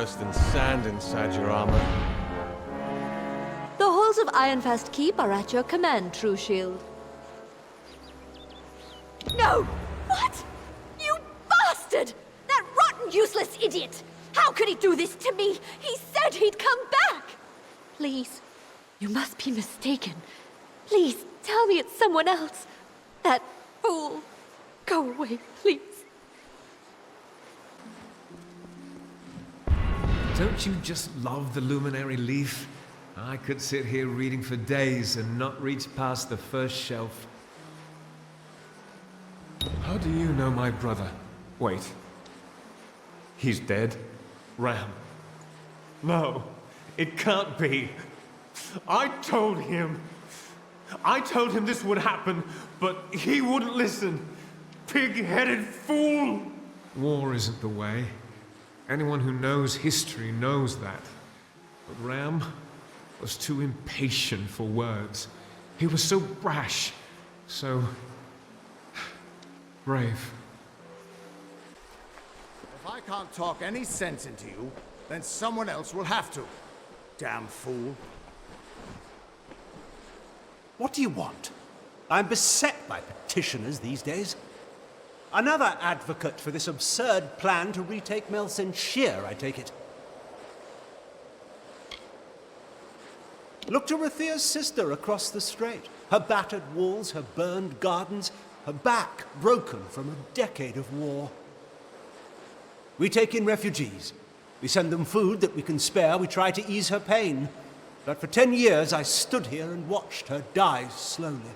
worse than sand inside your armor. The halls of Ironfast Keep are at your command, True Shield. No! What? You bastard! That rotten, useless idiot! How could he do this to me? He said he'd come back! Please, you must be mistaken. Please, tell me it's someone else. That fool. Go away, please. Don't you just love the luminary leaf? I could sit here reading for days and not reach past the first shelf. How do you know my brother? Wait. He's dead? Ram. No, it can't be. I told him this would happen, but he wouldn't listen. Pig-headed fool! War isn't the way. Anyone who knows history knows that. But Ram was too impatient for words. He was so brash, so brave. If I can't talk any sense into you, then someone else will have to. Damn fool. What do you want? I'm beset by petitioners these days. Another advocate for this absurd plan to retake Mel Senshir, I take it. Look to Rathia's sister across the strait. Her battered walls, her burned gardens, her back broken from a decade of war. We take in refugees. We send them food that we can spare. We try to ease her pain. But for 10 years I stood here and watched her die slowly.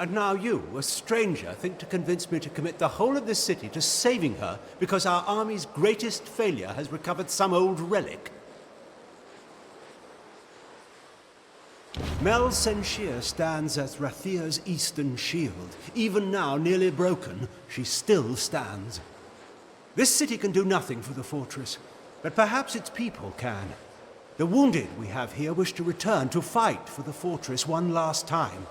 And now you, a stranger, think to convince me to commit the whole of this city to saving her because our army's greatest failure has recovered some old relic. Mel Senshir stands as Rathia's eastern shield. Even now, nearly broken, she still stands. This city can do nothing for the fortress, but perhaps its people can. The wounded we have here wish to return to fight for the fortress one last time.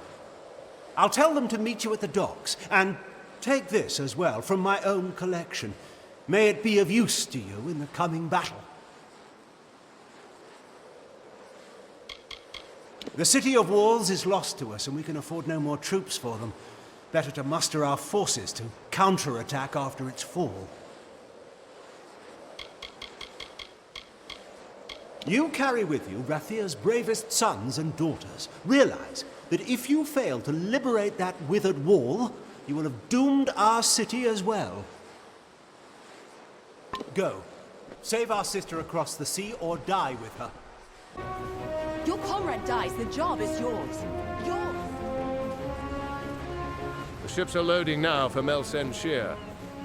I'll tell them to meet you at the docks, and take this as well from my own collection. May it be of use to you in the coming battle. The city of walls is lost to us, and we can afford no more troops for them. Better to muster our forces to counterattack after its fall. You carry with you Rathia's bravest sons and daughters. Realize that if you fail to liberate that withered wall, you will have doomed our city as well. Go. Save our sister across the sea or die with her. Your comrade dies, the job is yours. Yours! The ships are loading now for Mel Senshir.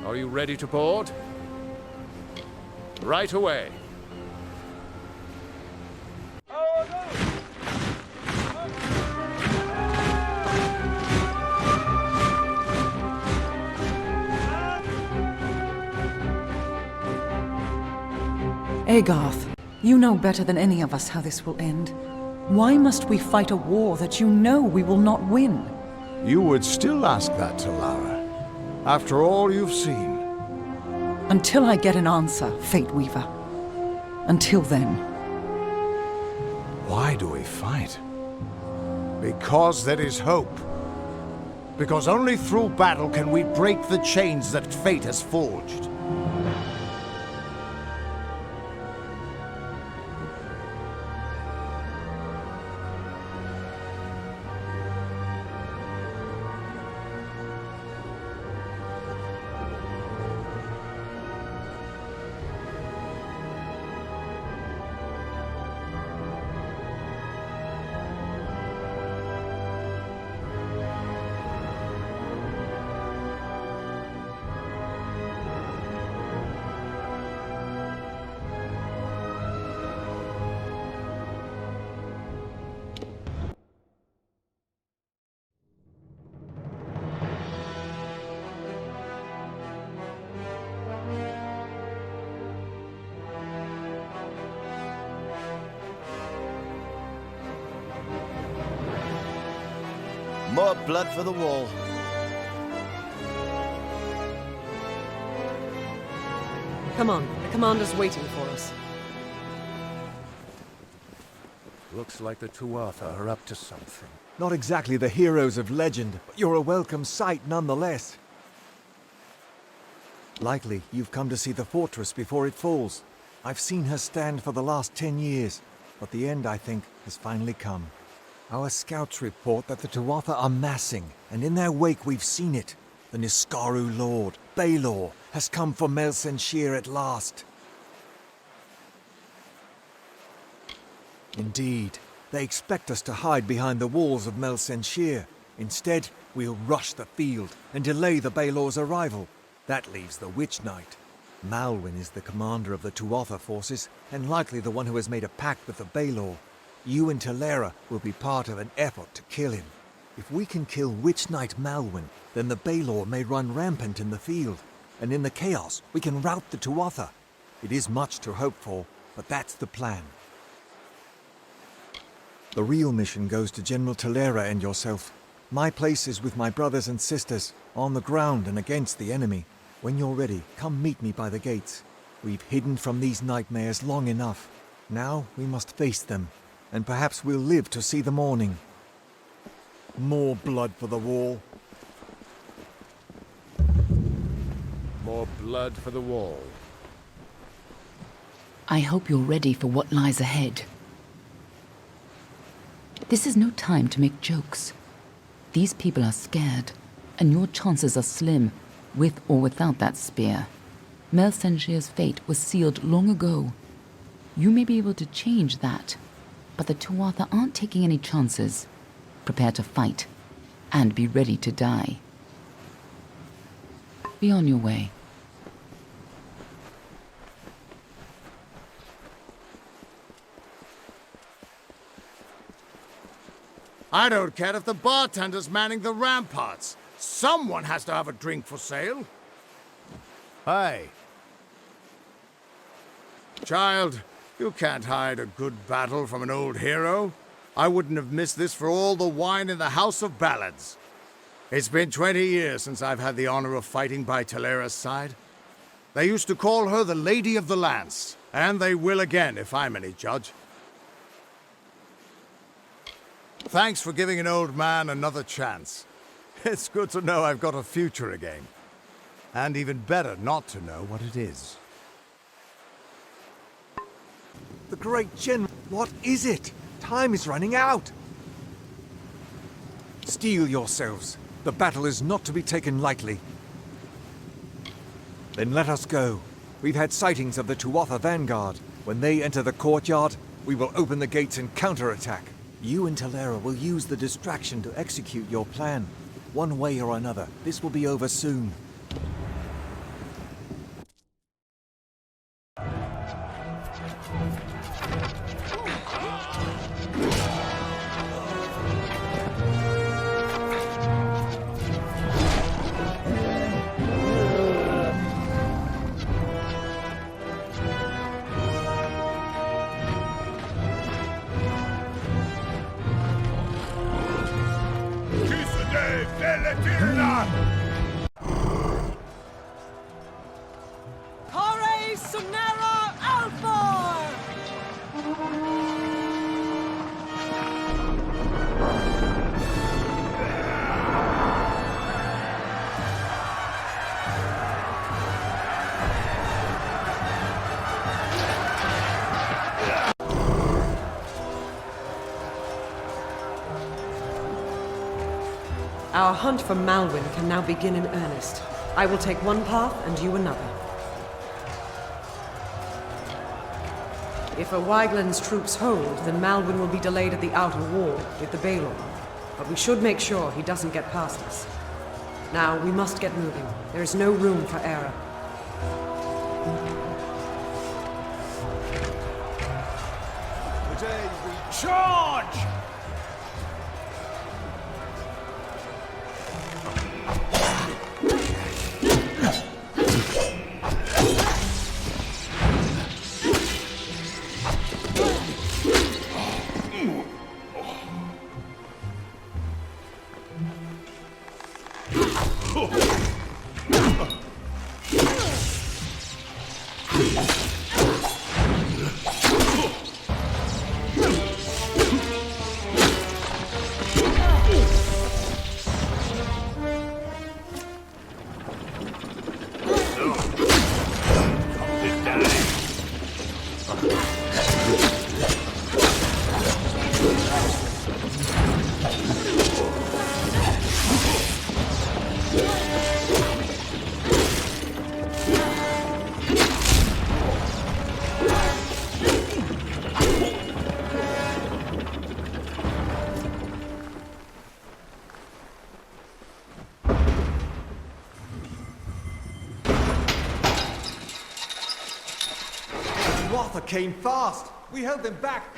Are you ready to board? Right away. Agarth, you know better than any of us how this will end. Why must we fight a war that you know we will not win? You would still ask that, Talara, after all you've seen. Until I get an answer, Fate Weaver. Until then. Why do we fight? Because there is hope. Because only through battle can we break the chains that fate has forged. More blood for the wall. Come on, the commander's waiting for us. Looks like the Tuatha are up to something. Not exactly the heroes of legend, but you're a welcome sight nonetheless. Likely you've come to see the fortress before it falls. I've seen her stand for the last 10 years, but the end, I think, has finally come. Our scouts report that the Tuatha are massing, and in their wake we've seen it. The Niskaru Lord, Baelor, has come for Mel Senshir at last. Indeed, they expect us to hide behind the walls of Mel Senshir. Instead, we'll rush the field and delay the Baelor's arrival. That leaves the Witch Knight. Malwyn is the commander of the Tuatha forces, and likely the one who has made a pact with the Baelor. You and Talera will be part of an effort to kill him. If we can kill Witch Knight Malwyn, then the Baelor may run rampant in the field, and in the chaos we can rout the Tuatha. It is much to hope for, but that's the plan. The real mission goes to General Talera and yourself. My place is with my brothers and sisters, on the ground and against the enemy. When you're ready, come meet me by the gates. We've hidden from these nightmares long enough. Now we must face them, and perhaps we'll live to see the morning. More blood for the wall. More blood for the wall. I hope you're ready for what lies ahead. This is no time to make jokes. These people are scared, and your chances are slim, with or without that spear. Mel Senshir's fate was sealed long ago. You may be able to change that, but the Tuatha aren't taking any chances. Prepare to fight, and be ready to die. Be on your way. I don't care if the bartender's manning the ramparts. Someone has to have a drink for sale. Hey, Child, you can't hide a good battle from an old hero. I wouldn't have missed this for all the wine in the House of Ballads. It's been 20 years since I've had the honor of fighting by Talera's side. They used to call her the Lady of the Lance, and they will again if I'm any judge. Thanks for giving an old man another chance. It's good to know I've got a future again. And even better not to know what it is. The great General, what is it? Time is running out. Steel yourselves. The battle is not to be taken lightly. Then let us go. We've had sightings of the Tuatha vanguard. When they enter the courtyard, we will open the gates and counterattack. You and Talera will use the distraction to execute your plan. One way or another, this will be over soon. Our hunt for Malwyn can now begin in earnest. I will take one path and you another. If a Wygland's troops hold, then Malwyn will be delayed at the outer wall with the Baelor. But we should make sure he doesn't get past us. Now, we must get moving. There is no room for error. Today we charge! Rotha came fast. We held them back.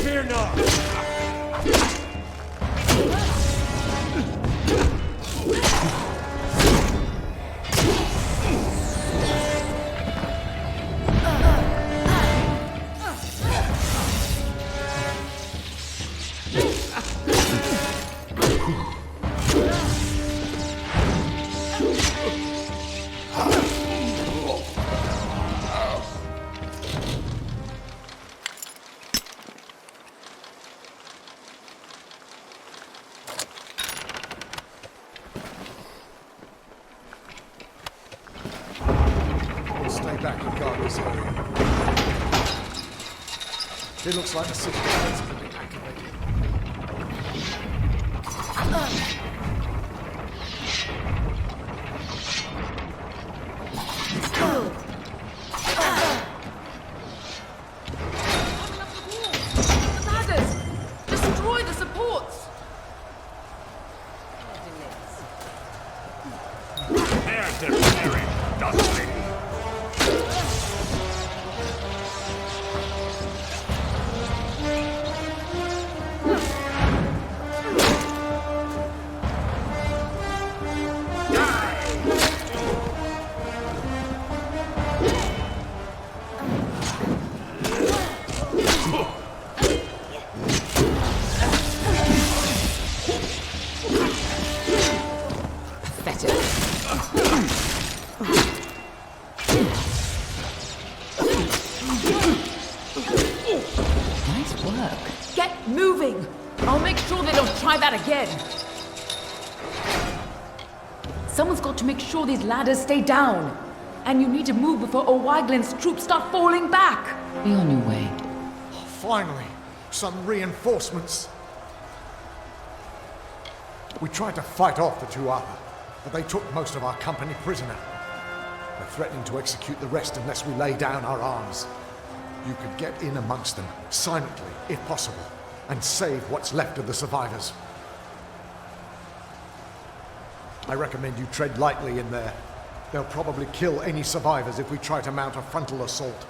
Fear not! Stay back and guard this area. It looks like the city defense has been activated. Ladders! Destroy the supports! There's their spirit, Dudley! Nice work. Get moving! I'll make sure they don't try that again. Someone's got to make sure these ladders stay down. And you need to move before O'Wyglin's troops start falling back. Be on your way. Finally, some reinforcements. We tried to fight off the Tuatha, but they took most of our company prisoner. They're threatening to execute the rest unless we lay down our arms. You could get in amongst them, silently, if possible, and save what's left of the survivors. I recommend you tread lightly in there. They'll probably kill any survivors if we try to mount a frontal assault.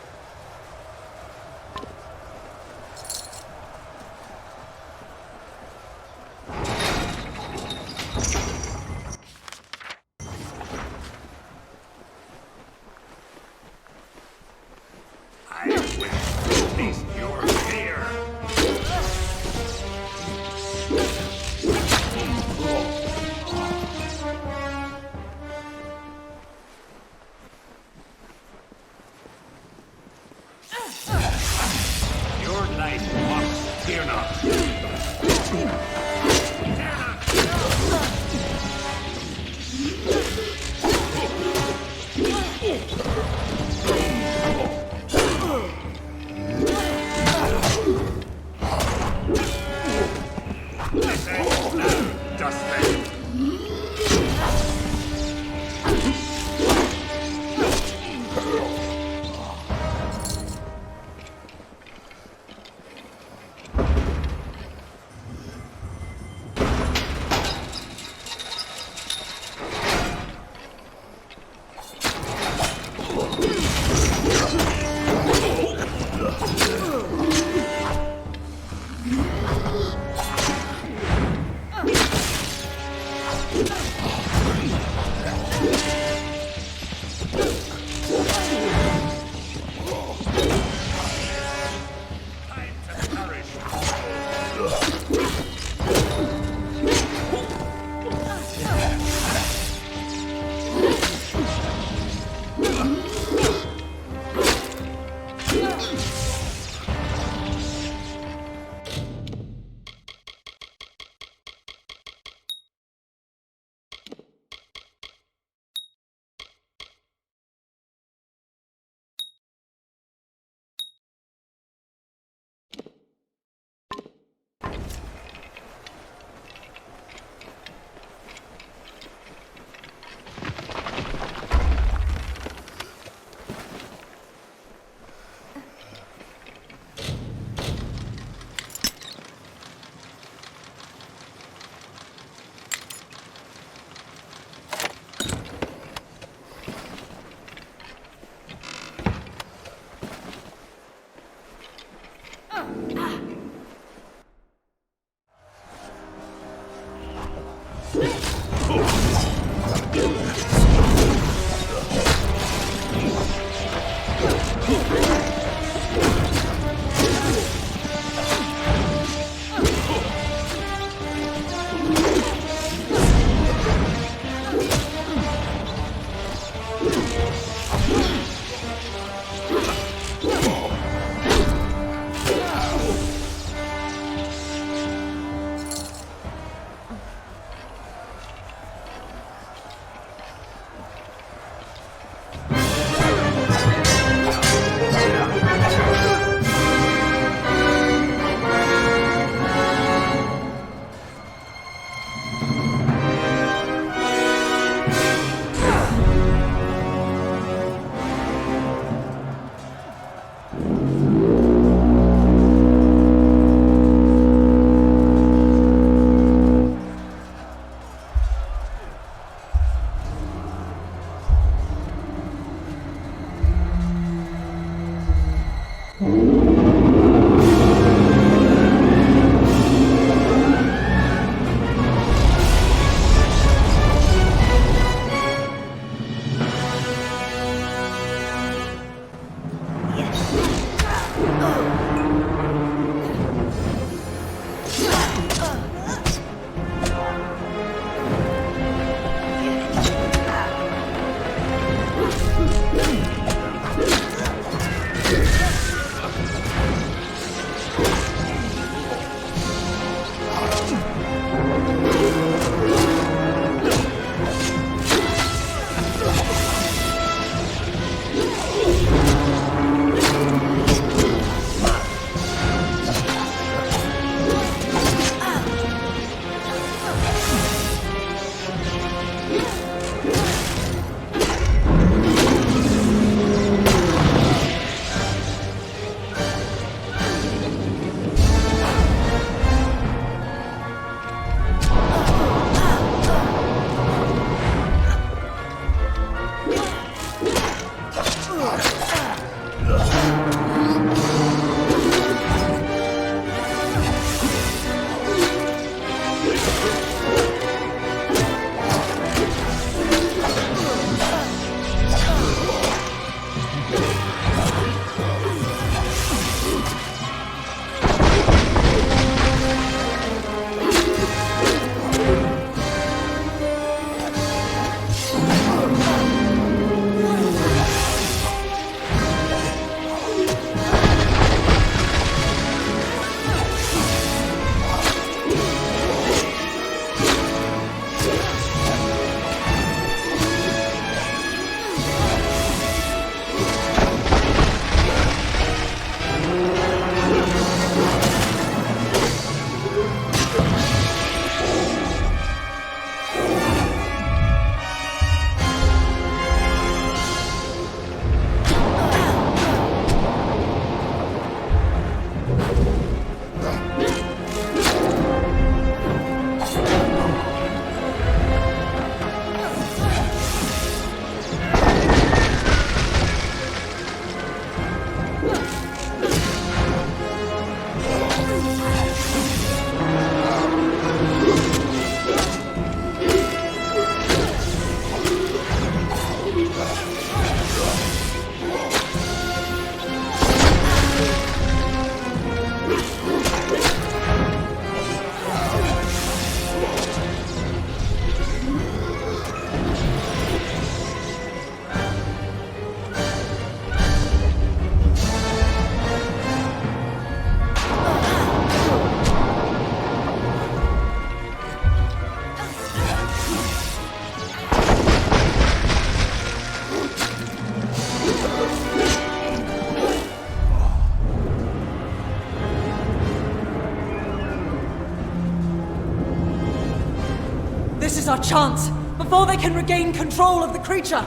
This is our chance, before they can regain control of the creature!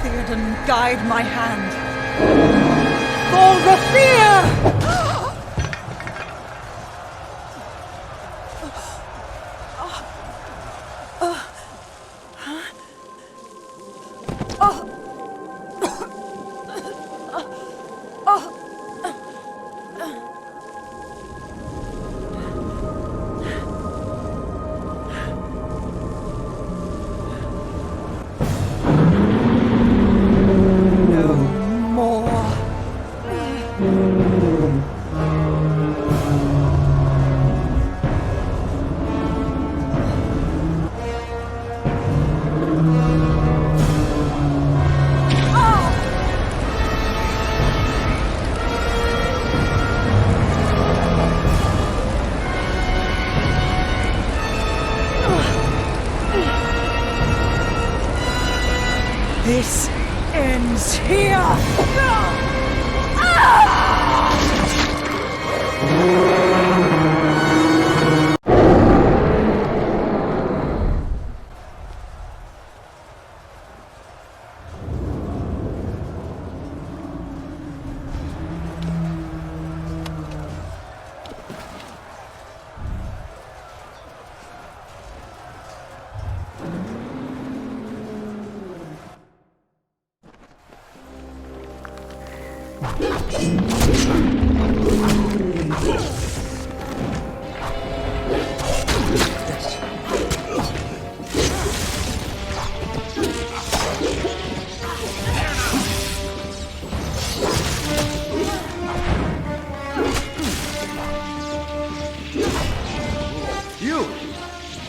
Theoden, guide my hand. For Raphir!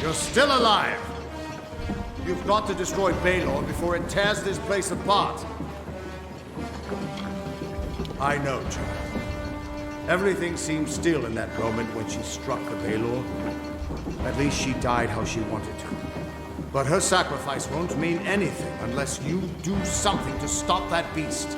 You're still alive! You've got to destroy Balor before it tears this place apart. I know, Joe. Everything seemed still in that moment when she struck the Balor. At least she died how she wanted to. But her sacrifice won't mean anything unless you do something to stop that beast.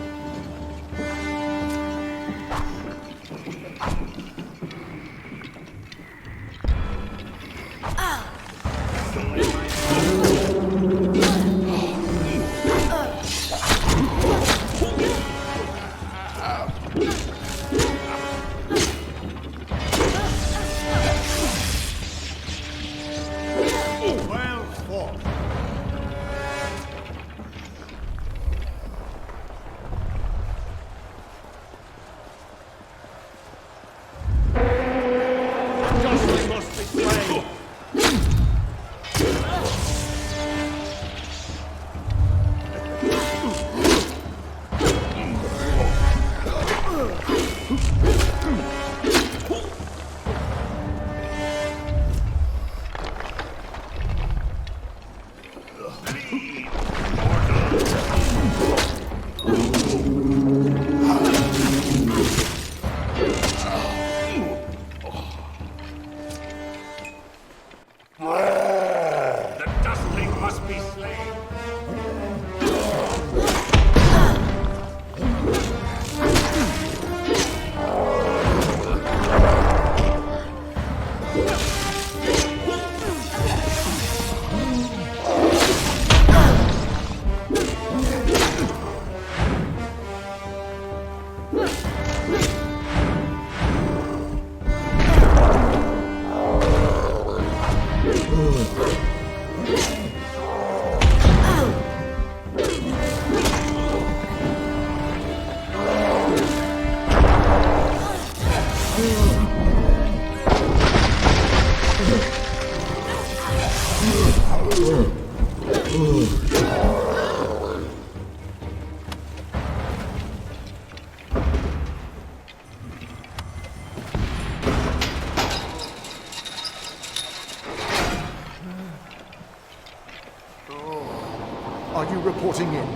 Are you reporting in?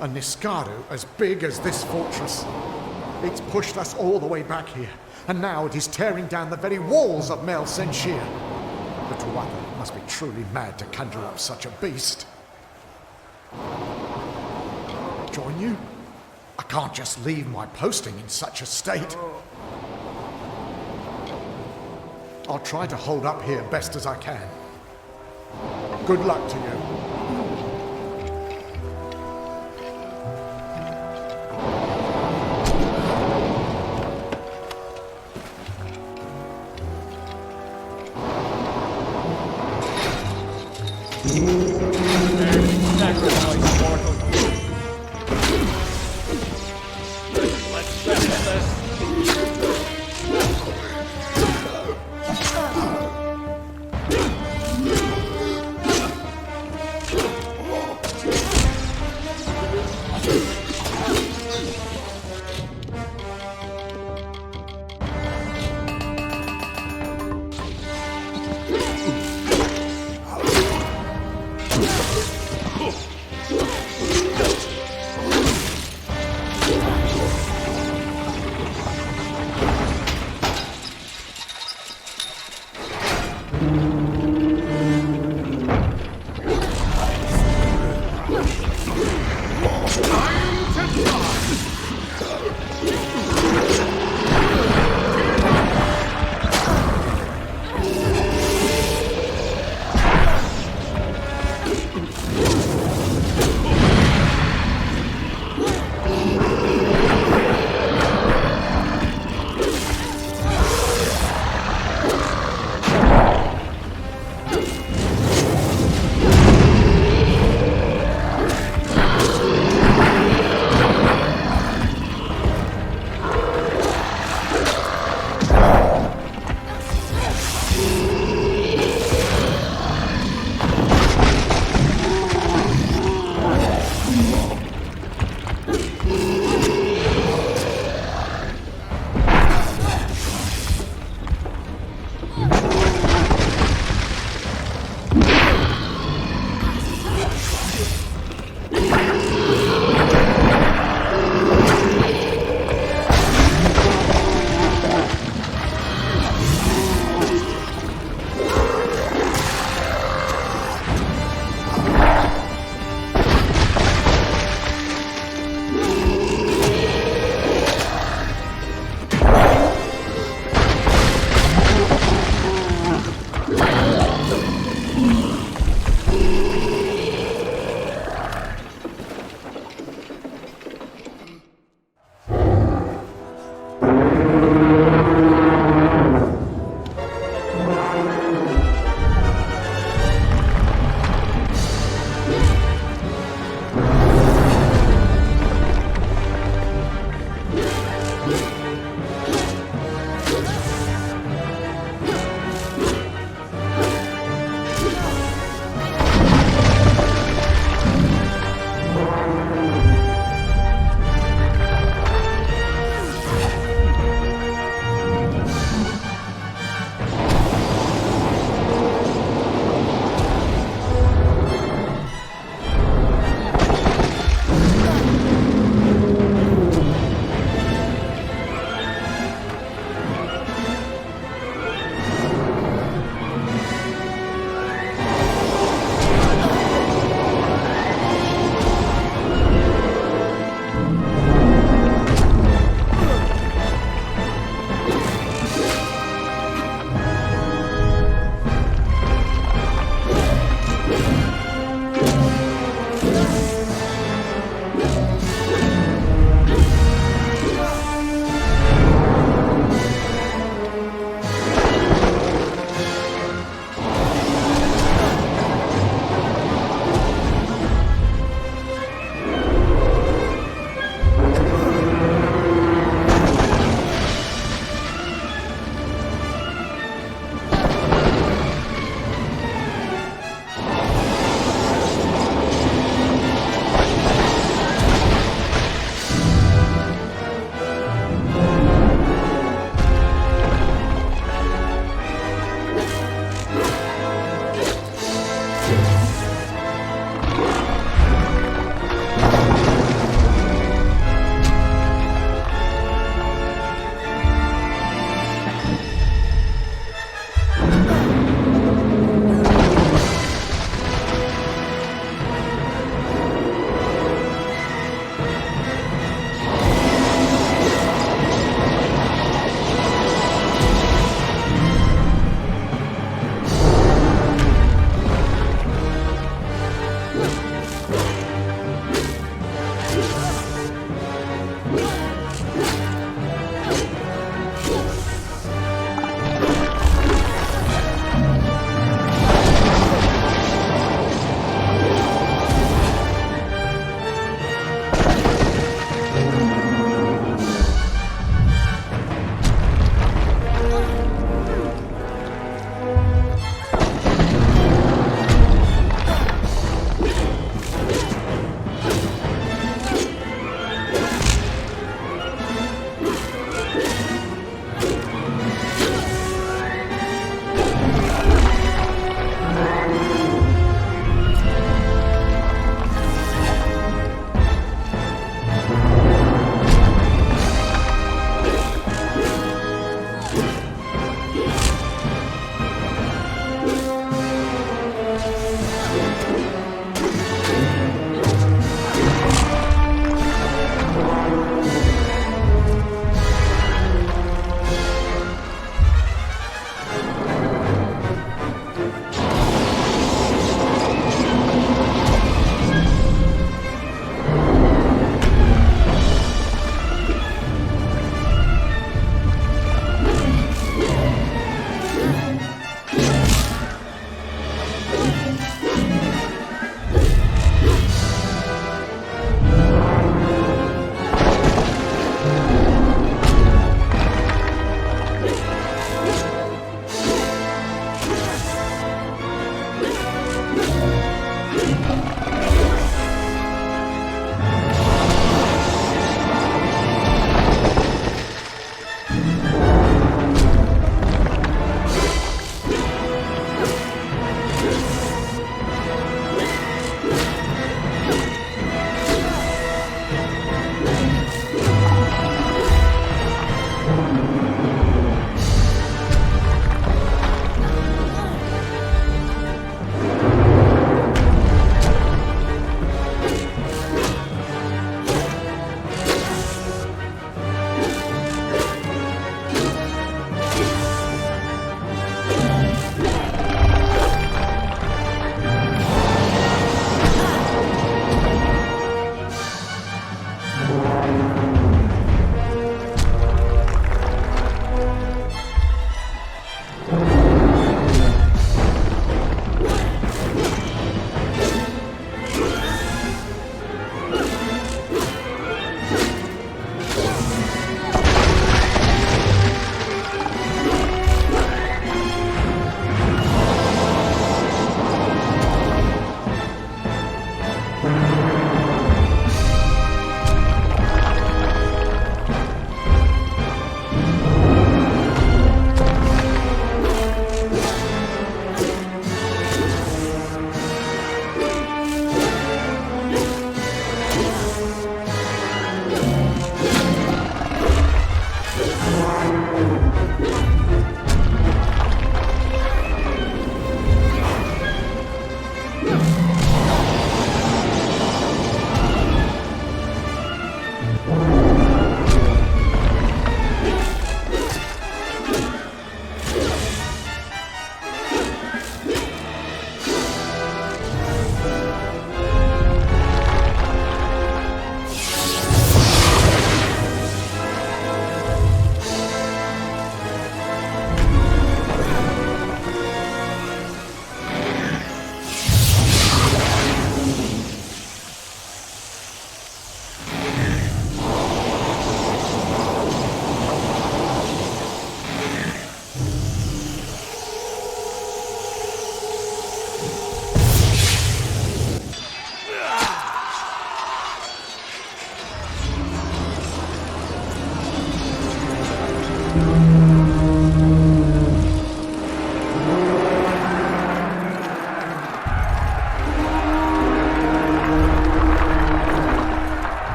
A Niskado as big as this fortress. It's pushed us all the way back here, and now it is tearing down the very walls of Mel Senshir. The Tuatha must be truly mad to conjure up such a beast. Join you? I can't just leave my posting in such a state. I'll try to hold up here best as I can. Good luck to you.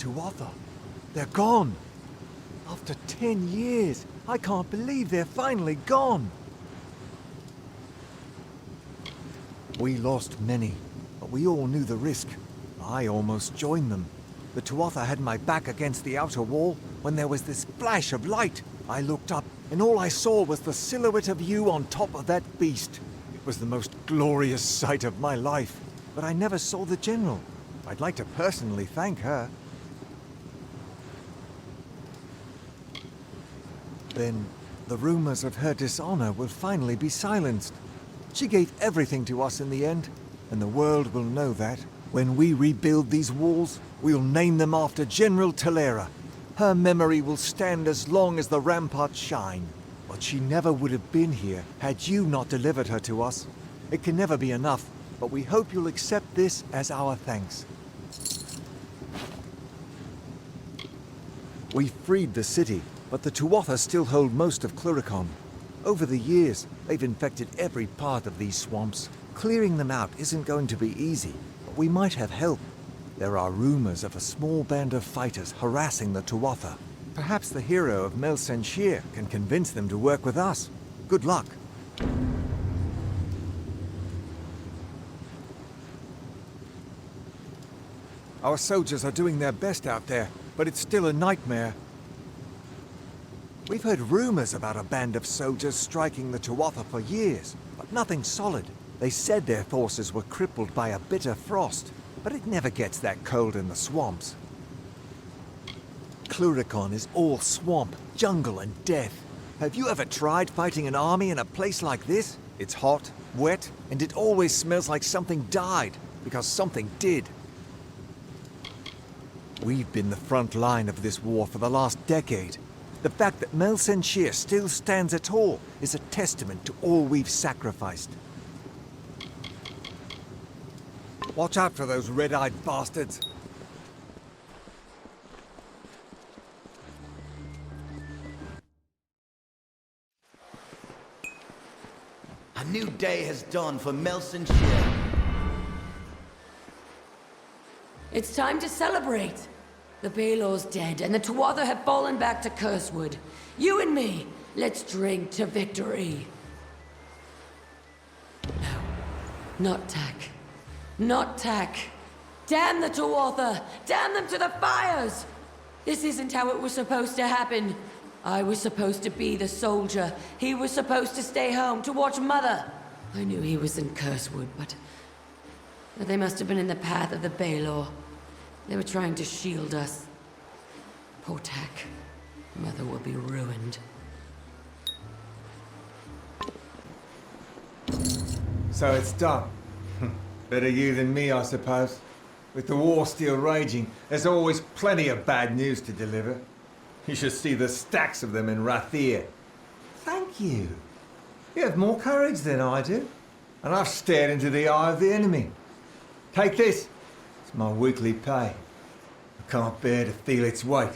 Tuatha. They're gone. After 10 years, I can't believe they're finally gone. We lost many, but we all knew the risk. I almost joined them. The Tuatha had my back against the outer wall when there was this flash of light. I looked up, and all I saw was the silhouette of you on top of that beast. It was the most glorious sight of my life, but I never saw the General. I'd like to personally thank her. Then, the rumors of her dishonor will finally be silenced. She gave everything to us in the end, and the world will know that. When we rebuild these walls, we'll name them after General Talera. Her memory will stand as long as the ramparts shine. But she never would have been here had you not delivered her to us. It can never be enough, but we hope you'll accept this as our thanks. We freed the city, but the Tuatha still hold most of Cluricon. Over the years, they've infected every part of these swamps. Clearing them out isn't going to be easy, but we might have help. There are rumors of a small band of fighters harassing the Tuatha. Perhaps the hero of Mel Senshir can convince them to work with us. Good luck. Our soldiers are doing their best out there, but it's still a nightmare. We've heard rumors about a band of soldiers striking the Tuatha for years, but nothing solid. They said their forces were crippled by a bitter frost, but it never gets that cold in the swamps. Cluricon is all swamp, jungle, and death. Have you ever tried fighting an army in a place like this? It's hot, wet, and it always smells like something died, because something did. We've been the front line of this war for the last decade. The fact that Mel Senshir still stands at all is a testament to all we've sacrificed. Watch out for those red-eyed bastards. A new day has dawned for Mel Senshir. It's time to celebrate. The Baelor's dead, and the Tuatha have fallen back to Cursewood. You and me, let's drink to victory. No, not Tak. Not Tak. Damn the Tuatha! Damn them to the fires! This isn't how it was supposed to happen. I was supposed to be the soldier. He was supposed to stay home to watch Mother. I knew he was in Cursewood, but they must have been in the path of the Baelor. They were trying to shield us. Poor Tak. Mother will be ruined. So it's done. Better you than me, I suppose. With the war still raging, there's always plenty of bad news to deliver. You should see the stacks of them in Rathir. Thank you. You have more courage than I do. And I've stared into the eye of the enemy. Take this. It's my weekly pay. I can't bear to feel its weight.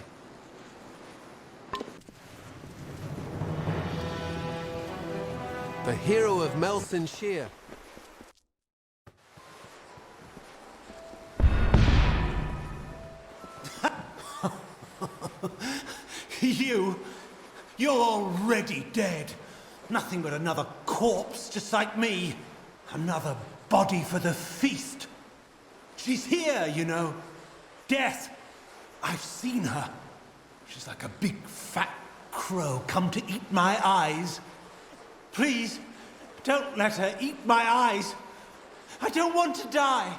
The hero of Mel Senshir. You're already dead. Nothing but another corpse, just like me. Another body for the feast. She's here, you know. Death. I've seen her. She's like a big fat crow come to eat my eyes. Please, don't let her eat my eyes. I don't want to die.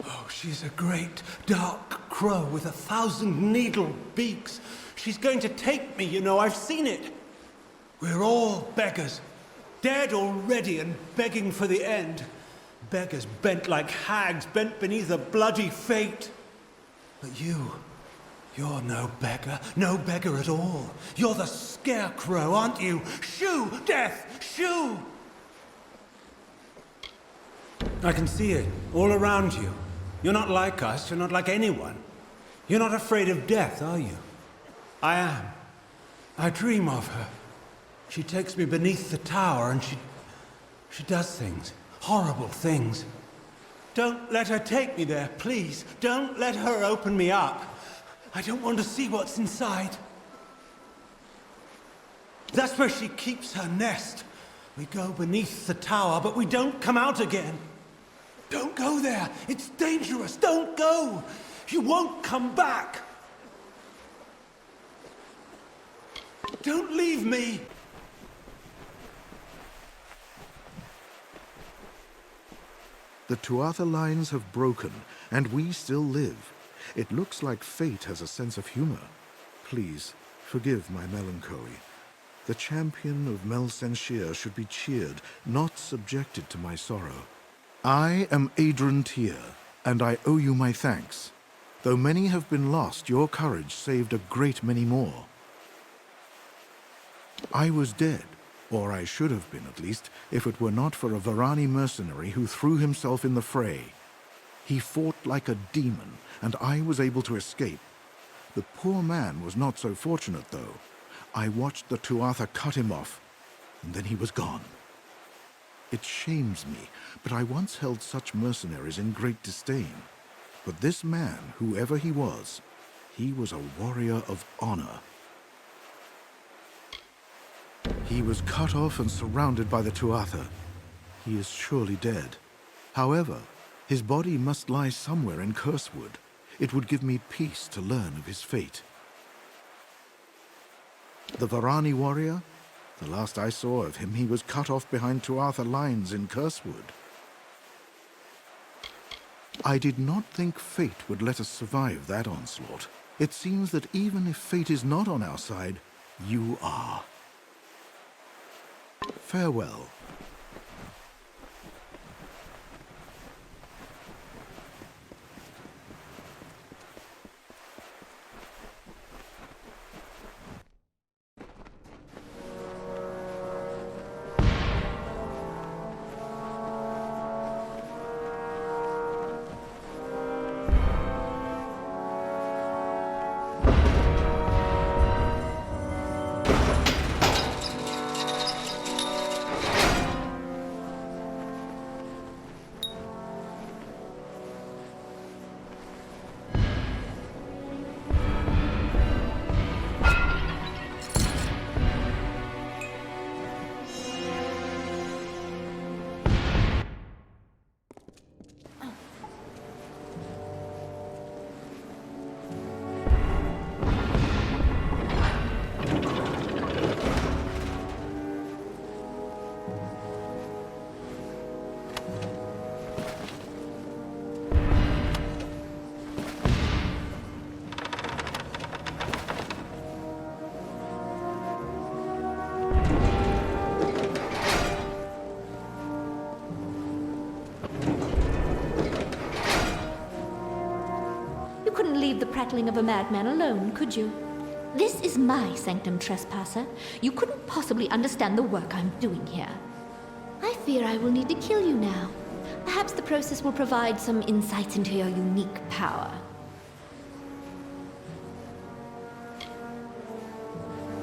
Oh, she's a great dark crow with 1,000 needle beaks. She's going to take me, you know, I've seen it. We're all beggars. Dead already and begging for the end. Beggars bent like hags, bent beneath a bloody fate. But you're no beggar at all. You're the scarecrow, aren't you? Shoo, death, shoo! I can see it, all around you. You're not like us, you're not like anyone. You're not afraid of death, are you? I am. I dream of her. She takes me beneath the tower and she does things. Horrible things. Don't let her take me there, please. Don't let her open me up. I don't want to see what's inside. That's where she keeps her nest. We go beneath the tower, but we don't come out again. Don't go there. It's dangerous. Don't go. You won't come back. Don't leave me. The Tuatha lines have broken, and we still live. It looks like fate has a sense of humor. Please, forgive my melancholy. The champion of Mel Senshir should be cheered, not subjected to my sorrow. I am Adrian Tyr, and I owe you my thanks. Though many have been lost, your courage saved a great many more. I was dead, or I should have been at least, if it were not for a Varani mercenary who threw himself in the fray. He fought like a demon, and I was able to escape. The poor man was not so fortunate, though. I watched the Tuatha cut him off, and then he was gone. It shames me, but I once held such mercenaries in great disdain. But this man, whoever he was a warrior of honor. He was cut off and surrounded by the Tuatha. He is surely dead. However, his body must lie somewhere in Cursewood. It would give me peace to learn of his fate. The Varani warrior? The last I saw of him, he was cut off behind Tuatha lines in Cursewood. I did not think fate would let us survive that onslaught. It seems that even if fate is not on our side, you are. Farewell. Leave the prattling of a madman alone, could you? This is my sanctum, trespasser. You couldn't possibly understand the work I'm doing here. I fear I will need to kill you now. Perhaps the process will provide some insights into your unique power.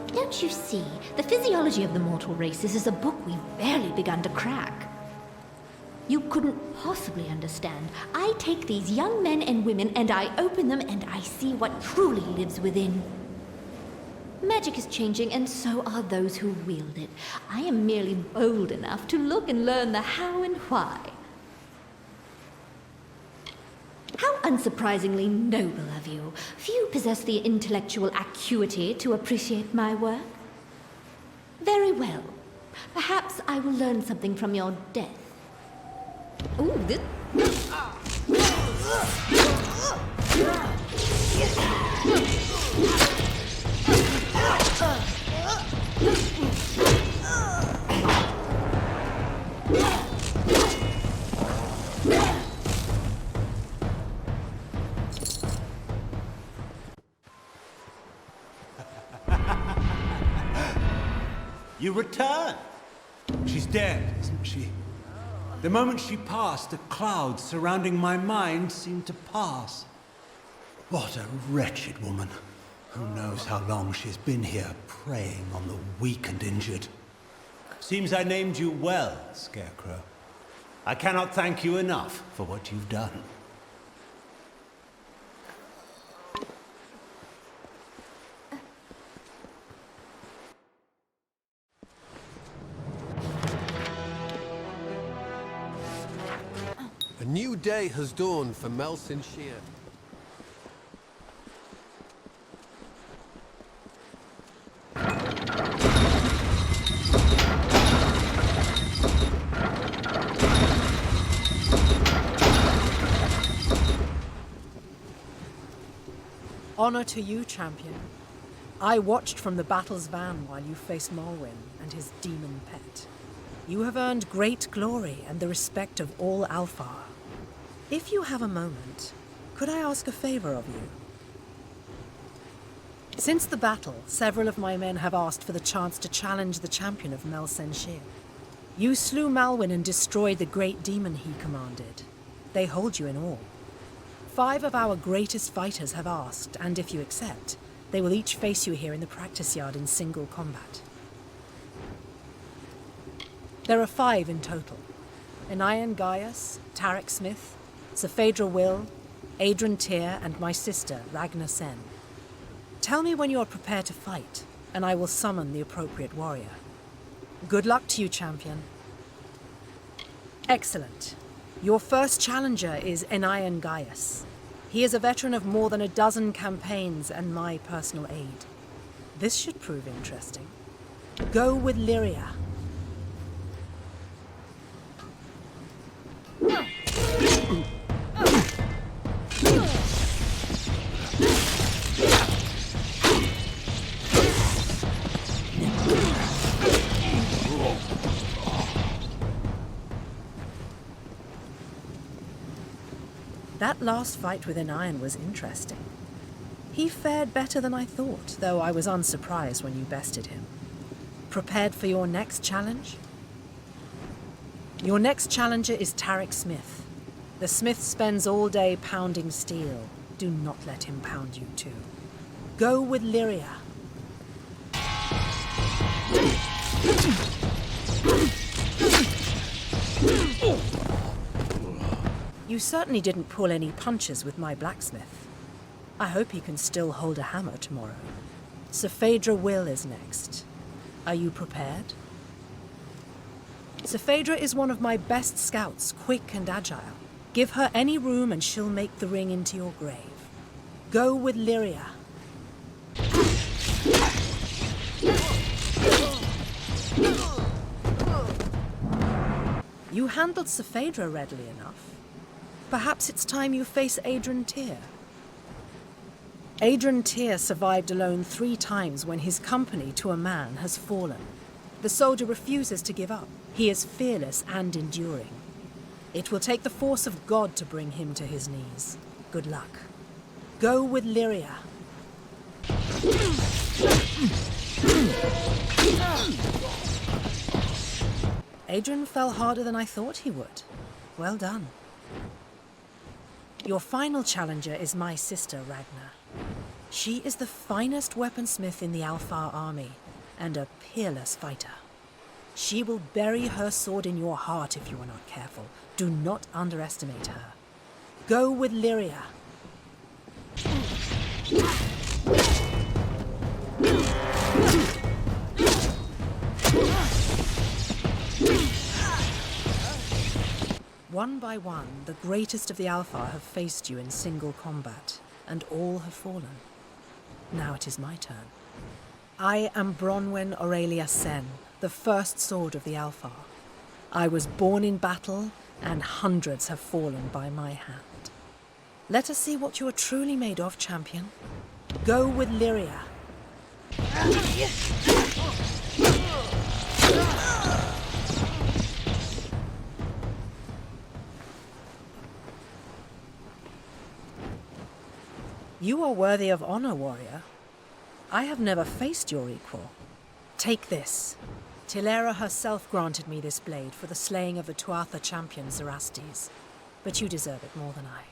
Don't you see? The physiology of the mortal races is a book we've barely begun to crack. You couldn't possibly understand. I take these young men and women and I open them and I see what truly lives within. Magic is changing and so are those who wield it. I am merely bold enough to look and learn the how and why. How unsurprisingly noble of you. Few possess the intellectual acuity to appreciate my work. Very well. Perhaps I will learn something from your death. Ooh, this... You return. She's dead, isn't she? The moment she passed, the clouds surrounding my mind seemed to pass. What a wretched woman. Who knows how long she's been here, preying on the weak and injured. Seems I named you well, Scarecrow. I cannot thank you enough for what you've done. A new day has dawned for Mel Senshir. Honor to you, champion. I watched from the battle's van while you faced Malwyn and his demon pet. You have earned great glory and the respect of all Alfar. If you have a moment, could I ask a favor of you? Since the battle, several of my men have asked for the chance to challenge the champion of Mel Senshir. You slew Malwyn and destroyed the great demon he commanded. They hold you in awe. 5 of our greatest fighters have asked, and if you accept, they will each face you here in the practice yard in single combat. There are 5 in total. Enion Gaius, Tarek Smith, Saphedra Will, Adrian Tyr, and my sister, Ragnar Sen. Tell me when you are prepared to fight, and I will summon the appropriate warrior. Good luck to you, champion. Excellent. Your first challenger is Enion Gaius. He is a veteran of more than a dozen campaigns and my personal aide. This should prove interesting. Go with Lyria. That last fight with Enion was interesting. He fared better than I thought, though I was unsurprised when you bested him. Prepared for your next challenge? Your next challenger is Tarek Smith. The Smith spends all day pounding steel. Do not let him pound you too. Go with Lyria. You certainly didn't pull any punches with my blacksmith. I hope he can still hold a hammer tomorrow. Saphedra Will is next. Are you prepared? Saphedra is one of my best scouts, quick and agile. Give her any room and she'll make the ring into your grave. Go with Lyria. You handled Saphedra readily enough. Perhaps it's time you face Adrian Tyr. Adrian Tyr survived alone 3 times when his company to a man has fallen. The soldier refuses to give up. He is fearless and enduring. It will take the force of God to bring him to his knees. Good luck. Go with Lyria. Adrian fell harder than I thought he would. Well done. Your final challenger is my sister, Ragnar. She is the finest weaponsmith in the Alfar army, and a peerless fighter. She will bury her sword in your heart if you are not careful. Do not underestimate her. Go with Lyria. One by one, the greatest of the Alfar have faced you in single combat, and all have fallen. Now it is my turn. I am Bronwyn Aurelia Sen, the first sword of the Alfar. I was born in battle, and hundreds have fallen by my hand. Let us see what you are truly made of, champion. Go with Lyria. You are worthy of honor, warrior. I have never faced your equal. Take this. Tilera herself granted me this blade for the slaying of the Tuatha champion Zerastes, but you deserve it more than I.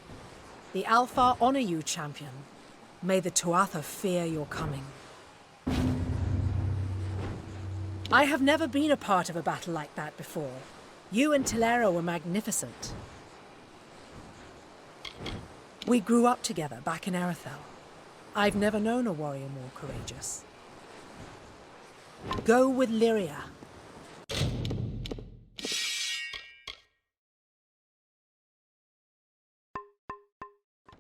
The Alfar honor you, champion. May the Tuatha fear your coming. I have never been a part of a battle like that before. You and Tilera were magnificent. We grew up together back in Arethel. I've never known a warrior more courageous. Go with Lyria.